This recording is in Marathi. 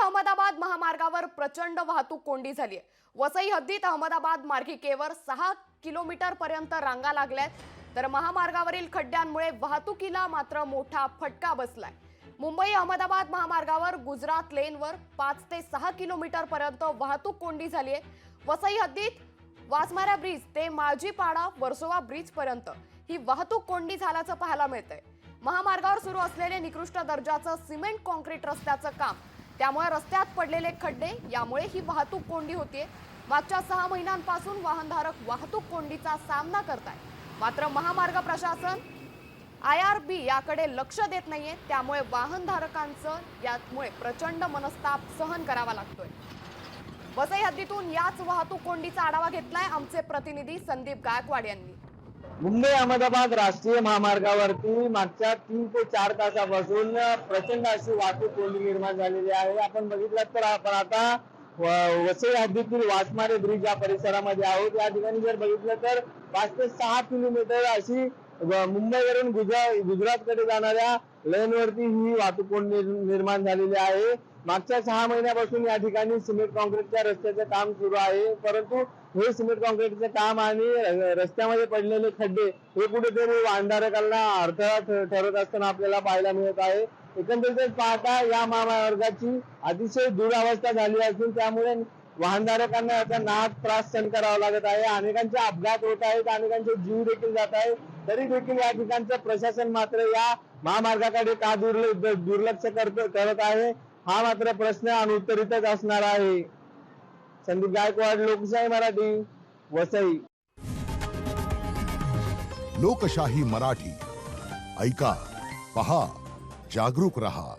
अहमदाबाद महामार्गावर प्रचंड वाहतूक कोंडी झाली आहे। वसई हद्दीत अहमदाबाद मार्गिकेवर 6 किलोमीटर पर्यंत रांगा लागल्यात, तर महामार्गावरील खड्ड्यांमुळे वाहतुकीला मात्र मोठा फटका बसलाय। मुंबई अहमदाबाद महामार्गावर गुजरात लेनवर 5 ते 6 किलोमीटर पर्यंत वाहतूक कोंडी झाली आहे। वसई हद्दीत वासमारा ब्रिज ते माळजीपाडा वर्सोवा ब्रिज पर्यंत ही वाहतूक कोंडी झाल्याचं पाहायला मिळतंय। महामार्गावर सुरू असलेले निकृष्ट दर्जाचं सिमेंट काँक्रीट रस्त्याचं काम, त्यामुळे रस्त्यात पडलेले खड्डे यामुळे ही वाहतूक कोंडी होतीये। मागच्या 6 महिन्यांपासून वाहनधारक वाहतूक कोंडीचा सामना करतायत, मात्र महामार्ग प्रशासन IRB याकडे लक्ष देत नाहीये, त्यामुळे वाहनधारकांचं यामुळे प्रचंड मनस्ताप सहन करावा लागतोय। वसई हद्दीतून याच वाहतूक कोंडीचा आढावा घेतलाय आमचे प्रतिनिधी संदीप गायकवाड यांनी। मुंबई अहमदाबाद राष्ट्रीय महामार्गावरती मागच्या 3 ते 4 तासापासून प्रचंड अशी वाहतूक कोंडी निर्माण झालेली आहे। आपण बघितलं तर आपण आता वसई हद्दीतील वासमारे ब्रिज या परिसरामध्ये आहोत। या ठिकाणी जर बघितलं तर 5 ते 6 किलोमीटर अशी मुंबईवरून गुजरातकडे जाणाऱ्या लेनवरती ही वाहतूक कोंडी निर्माण झालेली आहे। मागच्या 6 महिन्यापासून या ठिकाणी सिमेंट काँक्रीटच्या रस्त्याचे काम सुरू आहे, परंतु हे सिमेंट काँक्रीटचे काम आणि रस्त्यामध्ये पडलेले खड्डे हे कुठेतरी वाहनधारकांना अडथळा ठरत असताना आपल्याला पाहायला मिळत आहे। एकंदरीत पाहता या महामार्गाची अतिशय दुरावस्था झाली असून त्यामुळे वाहनधारकांना याचा नाहक त्रास सहन करावा लागत आहे। अनेकांचे अपघात होत आहेत, अनेकांचे जीव देखील जात आहे, तरी देखील या ठिकाणचं प्रशासन मात्र या महामार्गाकडे का दुर्लक्ष करत आहे, हा मात्र प्रश्न अनुत्तरितच असणार आहे। संदीप गायकवाड, लोकशाही मराठी, वसई। लोकशाही मराठी ऐका, पहा, जागरूक रहा।